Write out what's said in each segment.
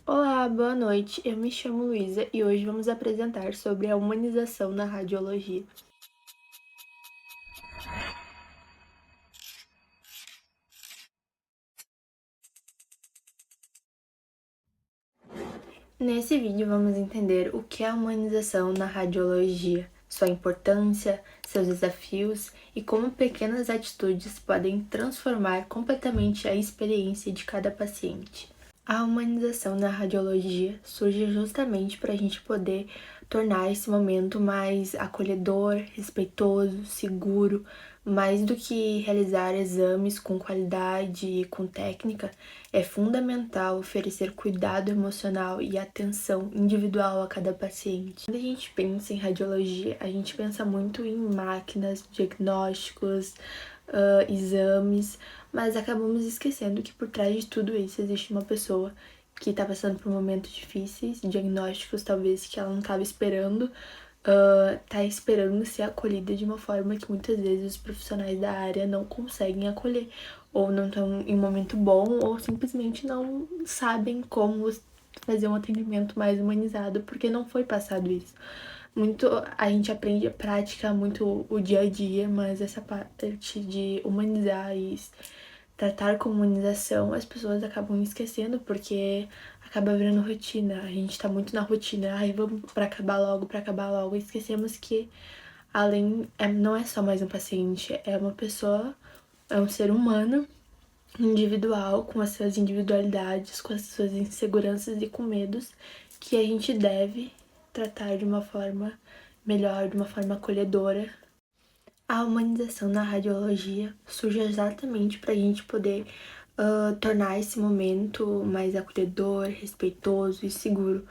Olá, boa noite. Eu me chamo Luísa e hoje vamos apresentar sobre a humanização na radiologia. Nesse vídeo vamos entender o que é a humanização na radiologia, sua importância, seus desafios e como pequenas atitudes podem transformar completamente a experiência de cada paciente. A humanização na radiologia surge justamente para a gente poder tornar esse momento mais acolhedor, respeitoso, seguro, mais do que realizar exames com qualidade e com técnica, é fundamental oferecer cuidado emocional e atenção individual a cada paciente. Quando a gente pensa em radiologia, a gente pensa muito em máquinas, diagnósticos, exames, mas acabamos esquecendo que por trás de tudo isso existe uma pessoa que está passando por momentos difíceis, diagnósticos talvez que ela não estava esperando, tá esperando ser acolhida de uma forma que muitas vezes os profissionais da área não conseguem acolher, ou não estão em um momento bom, ou simplesmente não sabem como fazer um atendimento mais humanizado, porque não foi passado isso. Muito a gente aprende a prática, muito o dia a dia, mas essa parte de humanizar e tratar com humanização, as pessoas acabam esquecendo, porque acaba virando rotina. A gente tá muito na rotina, ai, vamos pra acabar logo. E esquecemos que não é só mais um paciente, é uma pessoa, é um ser humano individual, com as suas individualidades, com as suas inseguranças e com medos, que a gente deve tratar de uma forma melhor, de uma forma acolhedora. A humanização na radiologia surge exatamente para a gente poder tornar esse momento mais acolhedor, respeitoso e seguro.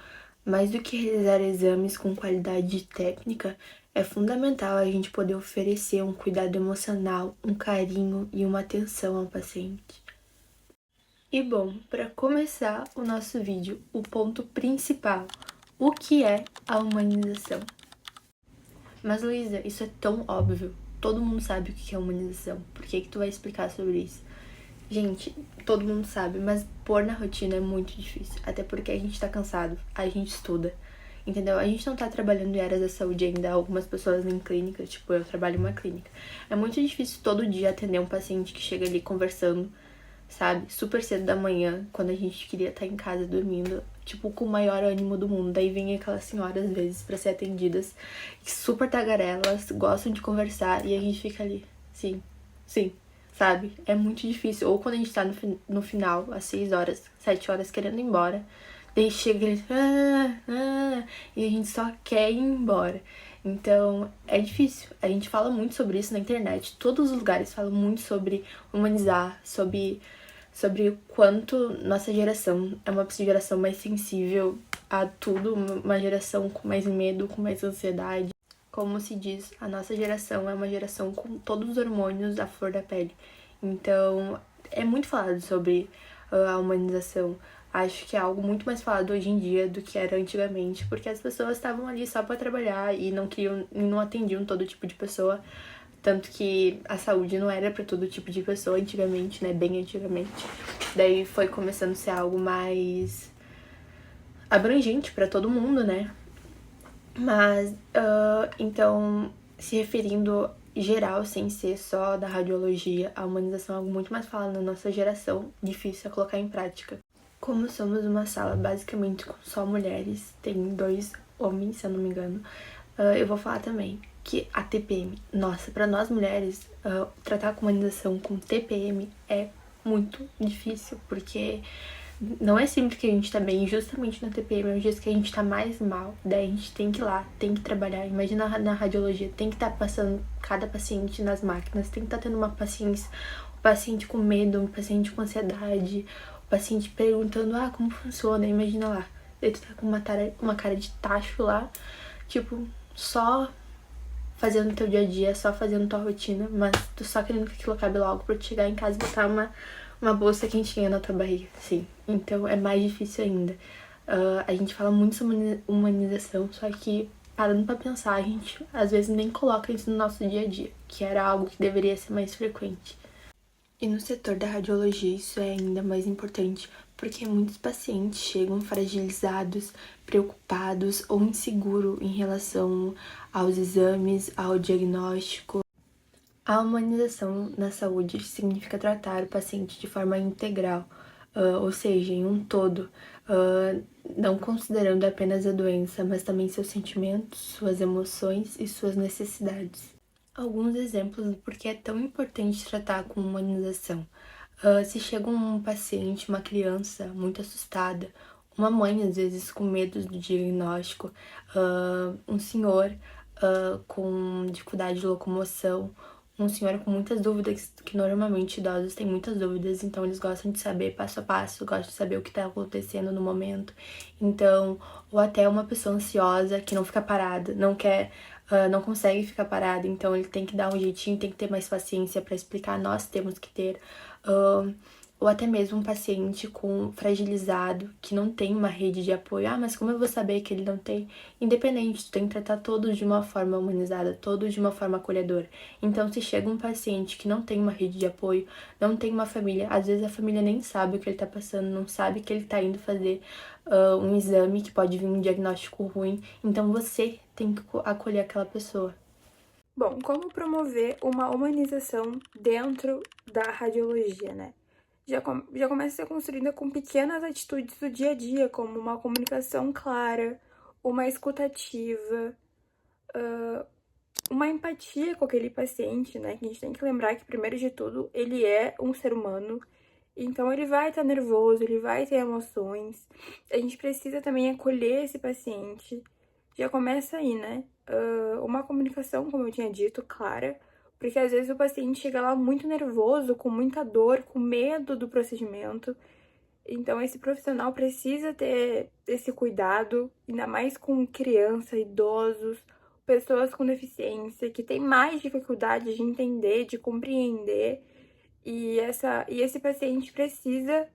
Mais do que realizar exames com qualidade técnica, é fundamental a gente poder oferecer um cuidado emocional, um carinho e uma atenção ao paciente. E bom, para começar o nosso vídeo, o ponto principal: o que é a humanização? Mas Luísa, isso é tão óbvio. Todo mundo sabe o que é humanização. Por que tu vai explicar sobre isso? Gente, todo mundo sabe, mas pôr na rotina é muito difícil. Até porque a gente tá cansado, a gente estuda, entendeu? A gente não tá trabalhando em áreas da saúde ainda. Algumas pessoas em clínica, tipo, eu trabalho em uma clínica. É muito difícil todo dia atender um paciente que chega ali conversando, sabe? Super cedo da manhã, quando a gente queria estar em casa dormindo, tipo, com o maior ânimo do mundo. Daí vem aquelas senhoras, às vezes, pra ser atendidas, super tagarelas, gostam de conversar, e a gente fica ali, sim, sim, sabe? É muito difícil. Ou quando a gente tá no final, às 6 horas, 7 horas, querendo ir embora, daí chega ele, e a gente só quer ir embora. Então, é difícil. A gente fala muito sobre isso na internet. Todos os lugares falam muito sobre humanizar, sobre o quanto nossa geração é uma geração mais sensível a tudo, uma geração com mais medo, com mais ansiedade. Como se diz, a nossa geração é uma geração com todos os hormônios à flor da pele. Então, é muito falado sobre a humanização. Acho que é algo muito mais falado hoje em dia do que era antigamente, porque as pessoas estavam ali só para trabalhar e não atendiam todo tipo de pessoa. Tanto que a saúde não era para todo tipo de pessoa antigamente, né? Bem antigamente. Daí foi começando a ser algo mais abrangente para todo mundo, né? Mas, então, se referindo geral, sem ser só da radiologia, a humanização é algo muito mais falado na nossa geração, difícil a colocar em prática. Como somos uma sala basicamente com só mulheres, tem 2 homens, se eu não me engano, eu vou falar também que a TPM, nossa, para nós mulheres, tratar com humanização com TPM é muito difícil, porque não é sempre que a gente tá bem, justamente na TPM é os dias que a gente tá mais mal, daí a gente tem que ir lá, tem que trabalhar. Imagina na radiologia, tem que estar passando cada paciente nas máquinas, tem que estar tendo uma paciência, o paciente com medo, um paciente com ansiedade, o paciente perguntando, como funciona, imagina lá. Daí tu tá com uma cara de tacho lá, tipo, só fazendo teu dia a dia, só fazendo tua rotina, mas tu só querendo que aquilo acabe logo pra tu chegar em casa e botar uma bolsa quentinha na tua barriga, sim. Então é mais difícil ainda. A gente fala muito sobre humanização, só que parando pra pensar, a gente às vezes nem coloca isso no nosso dia a dia, que era algo que deveria ser mais frequente. E no setor da radiologia isso é ainda mais importante, porque muitos pacientes chegam fragilizados, preocupados ou inseguros em relação aos exames, ao diagnóstico. A humanização na saúde significa tratar o paciente de forma integral, ou seja, em um todo, não considerando apenas a doença, mas também seus sentimentos, suas emoções e suas necessidades. Alguns exemplos do porquê é tão importante tratar com humanização. Se chega um paciente, uma criança muito assustada, uma mãe às vezes com medo do diagnóstico, um senhor com dificuldade de locomoção, um senhor com muitas dúvidas, que normalmente idosos têm muitas dúvidas, então eles gostam de saber passo a passo, gostam de saber o que está acontecendo no momento. Então, ou até uma pessoa ansiosa que não fica parada, não consegue ficar parada, então ele tem que dar um jeitinho, tem que ter mais paciência para explicar, nós temos que ter. Ou até mesmo um paciente fragilizado, que não tem uma rede de apoio. Mas como eu vou saber que ele não tem? Independente, tu tem que tratar todos de uma forma humanizada, todos de uma forma acolhedora. Então, se chega um paciente que não tem uma rede de apoio, não tem uma família, às vezes a família nem sabe o que ele tá passando, não sabe que ele tá indo fazer um exame que pode vir um diagnóstico ruim, então você tem que acolher aquela pessoa. Bom, como promover uma humanização dentro da radiologia, né? Já começa a ser construída com pequenas atitudes do dia a dia, como uma comunicação clara, uma escutativa, uma empatia com aquele paciente, né? Que a gente tem que lembrar que, primeiro de tudo, ele é um ser humano, então ele vai estar nervoso, ele vai ter emoções. A gente precisa também acolher esse paciente. Já começa aí, né? Uma comunicação, como eu tinha dito, clara, porque às vezes o paciente chega lá muito nervoso, com muita dor, com medo do procedimento. Então, esse profissional precisa ter esse cuidado, ainda mais com criança, idosos, pessoas com deficiência, que têm mais dificuldade de entender, de compreender. E esse paciente precisa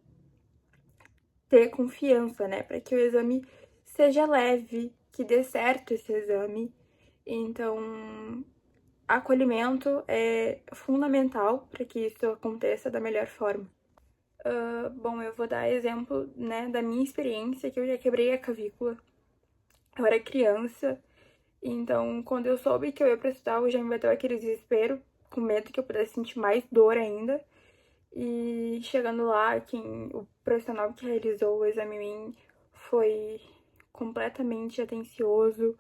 ter confiança, né? Para que o exame seja leve, que dê certo esse exame. Então, acolhimento é fundamental para que isso aconteça da melhor forma. Bom, eu vou dar exemplo, né, da minha experiência, que eu já quebrei a clavícula. Eu era criança, então quando eu soube que eu ia pro hospital, já me bateu aquele desespero, com medo que eu pudesse sentir mais dor ainda. E chegando lá, o profissional que realizou o exame em mim foi completamente atencioso,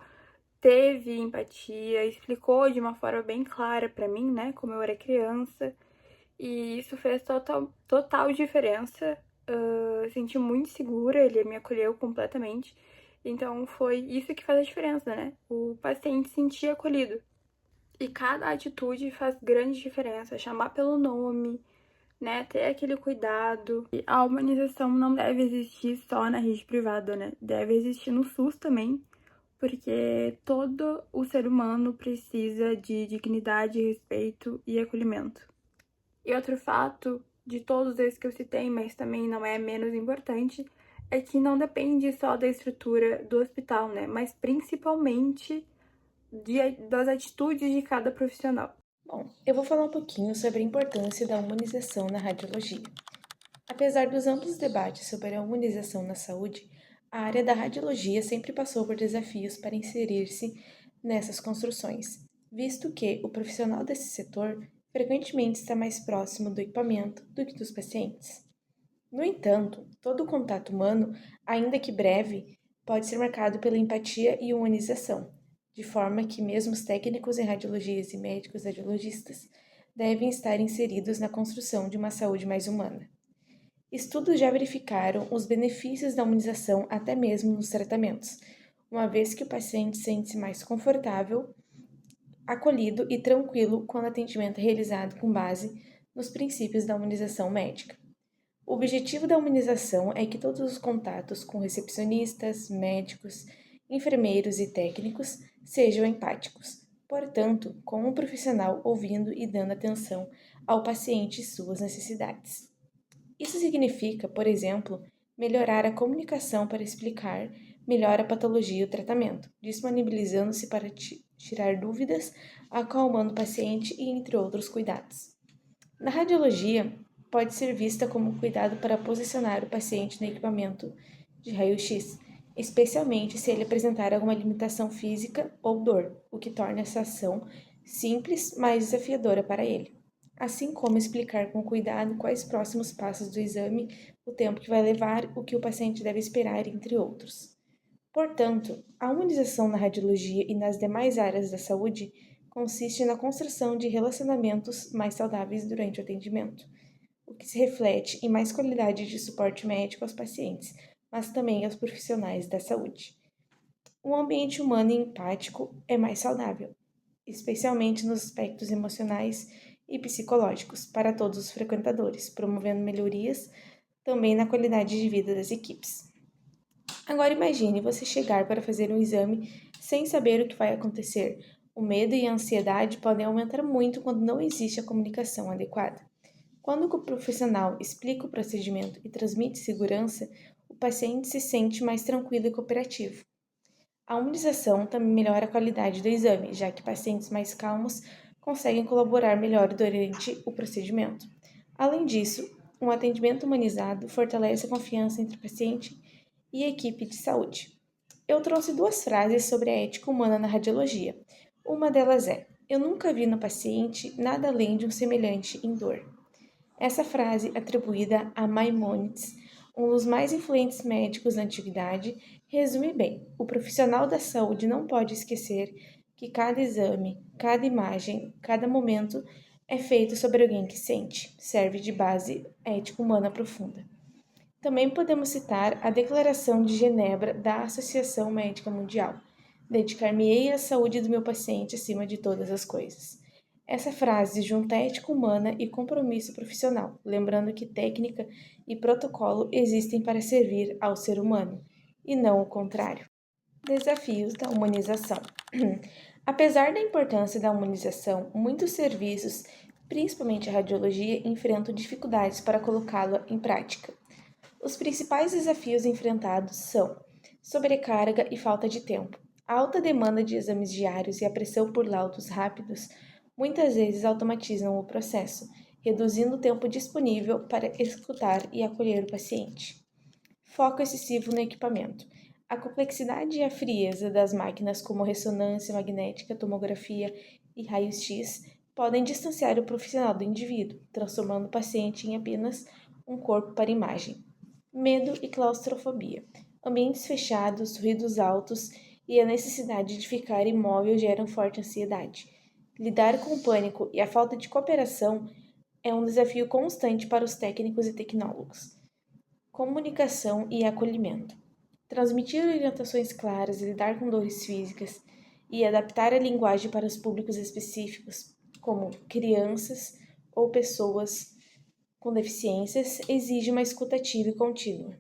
teve empatia, explicou de uma forma bem clara pra mim, né, como eu era criança. E isso fez total diferença. Senti muito segura, ele me acolheu completamente. Então foi isso que faz a diferença, né? O paciente se sentir acolhido. E cada atitude faz grande diferença. Chamar pelo nome, né? Ter aquele cuidado. E a humanização não deve existir só na rede privada, né? Deve existir no SUS também, porque todo o ser humano precisa de dignidade, respeito e acolhimento. E outro fato de todos esses que eu citei, mas também não é menos importante, é que não depende só da estrutura do hospital, né? Mas principalmente das atitudes de cada profissional. Bom, eu vou falar um pouquinho sobre a importância da humanização na radiologia. Apesar dos amplos debates sobre a humanização na saúde, a área da radiologia sempre passou por desafios para inserir-se nessas construções, visto que o profissional desse setor frequentemente está mais próximo do equipamento do que dos pacientes. No entanto, todo o contato humano, ainda que breve, pode ser marcado pela empatia e humanização, de forma que mesmo os técnicos em radiologias e médicos radiologistas devem estar inseridos na construção de uma saúde mais humana. Estudos já verificaram os benefícios da humanização até mesmo nos tratamentos, uma vez que o paciente sente-se mais confortável, acolhido e tranquilo quando o atendimento é realizado com base nos princípios da humanização médica. O objetivo da humanização é que todos os contatos com recepcionistas, médicos, enfermeiros e técnicos sejam empáticos, portanto, com um profissional ouvindo e dando atenção ao paciente e suas necessidades. Isso significa, por exemplo, melhorar a comunicação para explicar melhor a patologia e o tratamento, disponibilizando-se para tirar dúvidas, acalmando o paciente e entre outros cuidados. Na radiologia, pode ser vista como cuidado para posicionar o paciente no equipamento de raio-x, especialmente se ele apresentar alguma limitação física ou dor, o que torna essa ação simples, mas desafiadora para ele. Assim como explicar com cuidado quais próximos passos do exame, o tempo que vai levar, o que o paciente deve esperar, entre outros. Portanto, a humanização na radiologia e nas demais áreas da saúde consiste na construção de relacionamentos mais saudáveis durante o atendimento, o que se reflete em mais qualidade de suporte médico aos pacientes, mas também aos profissionais da saúde. Um ambiente humano e empático é mais saudável, especialmente nos aspectos emocionais e psicológicos, para todos os frequentadores, promovendo melhorias também na qualidade de vida das equipes. Agora imagine você chegar para fazer um exame sem saber o que vai acontecer. O medo e a ansiedade podem aumentar muito quando não existe a comunicação adequada. Quando o profissional explica o procedimento e transmite segurança, o paciente se sente mais tranquilo e cooperativo. A humanização também melhora a qualidade do exame, já que pacientes mais calmos conseguem colaborar melhor durante o procedimento. Além disso, um atendimento humanizado fortalece a confiança entre o paciente e a equipe de saúde. Eu trouxe duas frases sobre a ética humana na radiologia. Uma delas é: eu nunca vi no paciente nada além de um semelhante em dor. Essa frase, atribuída a Maimônides, um dos mais influentes médicos da antiguidade, resume bem: o profissional da saúde não pode esquecer que cada exame, cada imagem, cada momento é feito sobre alguém que sente, serve de base ética humana profunda. Também podemos citar a Declaração de Genebra da Associação Médica Mundial: dedicar-me-ei à saúde do meu paciente acima de todas as coisas. Essa frase junta ética humana e compromisso profissional, lembrando que técnica e protocolo existem para servir ao ser humano, e não o contrário. Desafios da humanização. Apesar da importância da humanização, muitos serviços, principalmente a radiologia, enfrentam dificuldades para colocá-la em prática. Os principais desafios enfrentados são sobrecarga e falta de tempo. A alta demanda de exames diários e a pressão por laudos rápidos muitas vezes automatizam o processo, reduzindo o tempo disponível para escutar e acolher o paciente. Foco excessivo no equipamento. A complexidade e a frieza das máquinas como ressonância magnética, tomografia e raio-x podem distanciar o profissional do indivíduo, transformando o paciente em apenas um corpo para imagem. Medo e claustrofobia. Ambientes fechados, ruídos altos e a necessidade de ficar imóvel geram forte ansiedade. Lidar com o pânico e a falta de cooperação é um desafio constante para os técnicos e tecnólogos. Comunicação e acolhimento. Transmitir orientações claras, lidar com dores físicas e adaptar a linguagem para os públicos específicos, como crianças ou pessoas com deficiências, exige uma escuta ativa e contínua.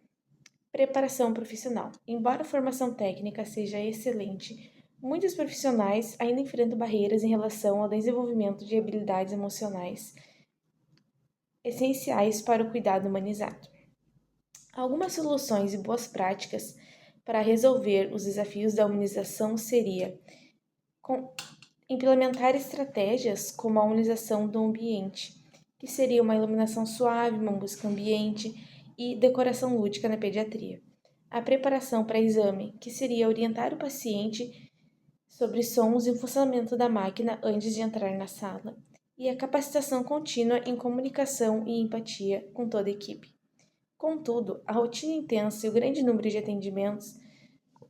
Preparação profissional. Embora a formação técnica seja excelente, muitos profissionais ainda enfrentam barreiras em relação ao desenvolvimento de habilidades emocionais essenciais para o cuidado humanizado. Algumas soluções e boas práticas para resolver os desafios da humanização seria implementar estratégias como a humanização do ambiente, que seria uma iluminação suave, uma música ambiente e decoração lúdica na pediatria. A preparação para exame, que seria orientar o paciente sobre sons e o funcionamento da máquina antes de entrar na sala. E a capacitação contínua em comunicação e empatia com toda a equipe. Contudo, a rotina intensa e o grande número de atendimentos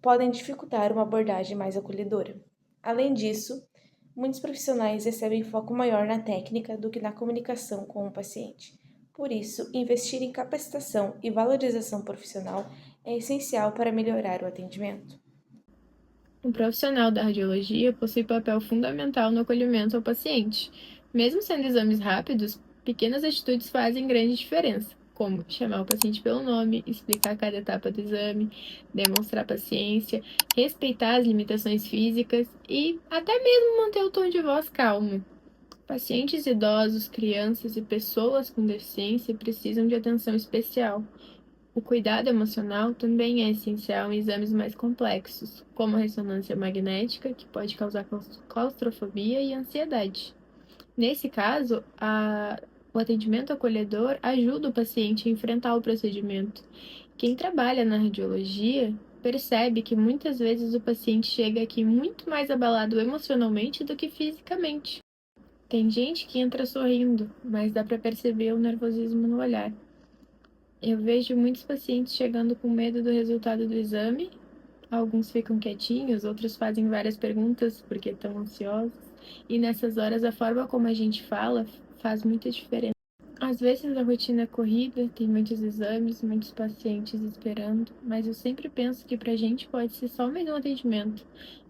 podem dificultar uma abordagem mais acolhedora. Além disso, muitos profissionais recebem foco maior na técnica do que na comunicação com o paciente. Por isso, investir em capacitação e valorização profissional é essencial para melhorar o atendimento. O profissional da radiologia possui papel fundamental no acolhimento ao paciente. Mesmo sendo exames rápidos, pequenas atitudes fazem grande diferença, como chamar o paciente pelo nome, explicar cada etapa do exame, demonstrar paciência, respeitar as limitações físicas e até mesmo manter o tom de voz calmo. Pacientes idosos, crianças e pessoas com deficiência precisam de atenção especial. O cuidado emocional também é essencial em exames mais complexos, como a ressonância magnética, que pode causar claustrofobia e ansiedade. Nesse caso, a O atendimento acolhedor ajuda o paciente a enfrentar o procedimento. Quem trabalha na radiologia percebe que muitas vezes o paciente chega aqui muito mais abalado emocionalmente do que fisicamente. Tem gente que entra sorrindo, mas dá para perceber o nervosismo no olhar. Eu vejo muitos pacientes chegando com medo do resultado do exame. Alguns ficam quietinhos, outros fazem várias perguntas porque estão ansiosos. E nessas horas a forma como a gente fala faz muita diferença. Às vezes a rotina é corrida, tem muitos exames, muitos pacientes esperando, mas eu sempre penso que pra gente pode ser só mais um atendimento,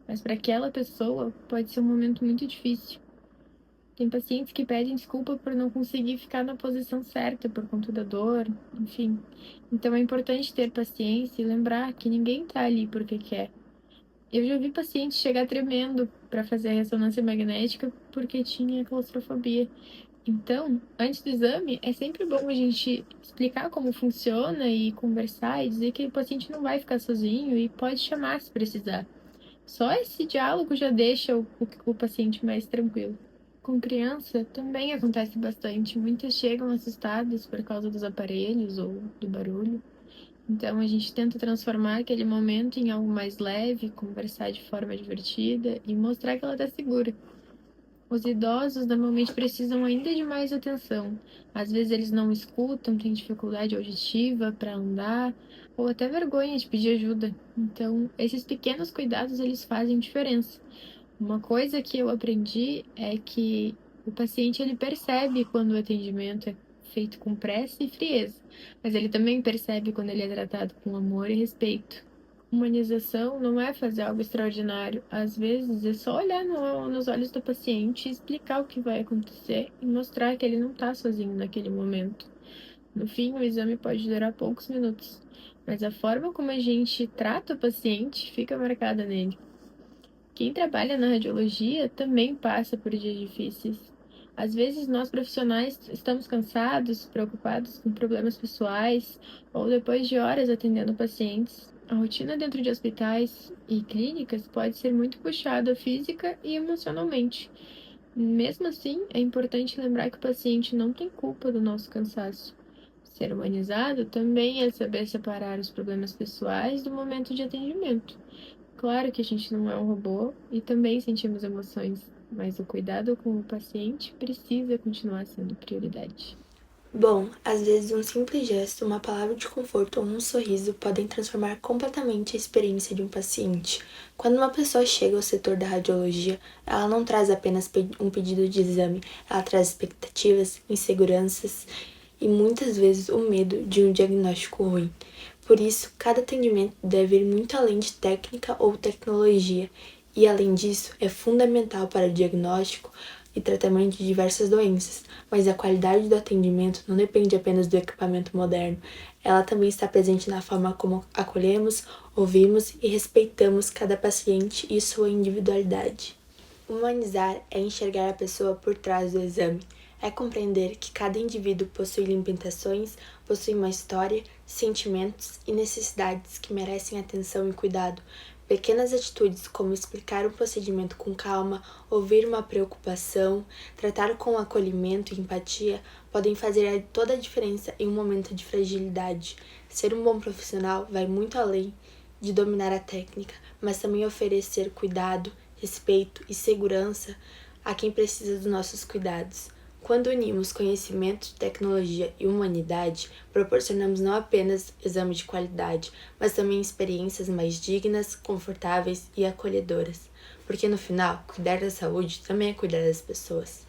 mas para aquela pessoa pode ser um momento muito difícil. Tem pacientes que pedem desculpa por não conseguir ficar na posição certa por conta da dor, enfim. Então é importante ter paciência e lembrar que ninguém tá ali porque quer. Eu já vi paciente chegar tremendo para fazer a ressonância magnética porque tinha claustrofobia. Então, antes do exame, é sempre bom a gente explicar como funciona e conversar e dizer que o paciente não vai ficar sozinho e pode chamar se precisar. Só esse diálogo já deixa o paciente mais tranquilo. Com criança, também acontece bastante. Muitas chegam assustadas por causa dos aparelhos ou do barulho. Então, a gente tenta transformar aquele momento em algo mais leve, conversar de forma divertida e mostrar que ela está segura. Os idosos normalmente precisam ainda de mais atenção. Às vezes eles não escutam, têm dificuldade auditiva para andar ou até vergonha de pedir ajuda. Então, esses pequenos cuidados eles fazem diferença. Uma coisa que eu aprendi é que o paciente ele percebe quando o atendimento é feito com pressa e frieza, mas ele também percebe quando ele é tratado com amor e respeito. Humanização não é fazer algo extraordinário. Às vezes é só olhar nos olhos do paciente, explicar o que vai acontecer e mostrar que ele não está sozinho naquele momento. No fim, o exame pode durar poucos minutos, mas a forma como a gente trata o paciente fica marcada nele. Quem trabalha na radiologia também passa por dias difíceis. Às vezes nós profissionais estamos cansados, preocupados com problemas pessoais ou depois de horas atendendo pacientes. A rotina dentro de hospitais e clínicas pode ser muito puxada física e emocionalmente. Mesmo assim, é importante lembrar que o paciente não tem culpa do nosso cansaço. Ser humanizado também é saber separar os problemas pessoais do momento de atendimento. Claro que a gente não é um robô e também sentimos emoções, mas o cuidado com o paciente precisa continuar sendo prioridade. Bom, às vezes um simples gesto, uma palavra de conforto ou um sorriso podem transformar completamente a experiência de um paciente. Quando uma pessoa chega ao setor da radiologia, ela não traz apenas um pedido de exame, ela traz expectativas, inseguranças e muitas vezes o medo de um diagnóstico ruim. Por isso, cada atendimento deve ir muito além de técnica ou tecnologia, e além disso, é fundamental para o diagnóstico e tratamento de diversas doenças, mas a qualidade do atendimento não depende apenas do equipamento moderno, ela também está presente na forma como acolhemos, ouvimos e respeitamos cada paciente e sua individualidade. Humanizar é enxergar a pessoa por trás do exame, é compreender que cada indivíduo possui limitações, possui uma história, sentimentos e necessidades que merecem atenção e cuidado. Pequenas atitudes como explicar um procedimento com calma, ouvir uma preocupação, tratar com acolhimento e empatia podem fazer toda a diferença em um momento de fragilidade. Ser um bom profissional vai muito além de dominar a técnica, mas também oferecer cuidado, respeito e segurança a quem precisa dos nossos cuidados. Quando unimos conhecimento, tecnologia e humanidade, proporcionamos não apenas exame de qualidade, mas também experiências mais dignas, confortáveis e acolhedoras. Porque no final, cuidar da saúde também é cuidar das pessoas.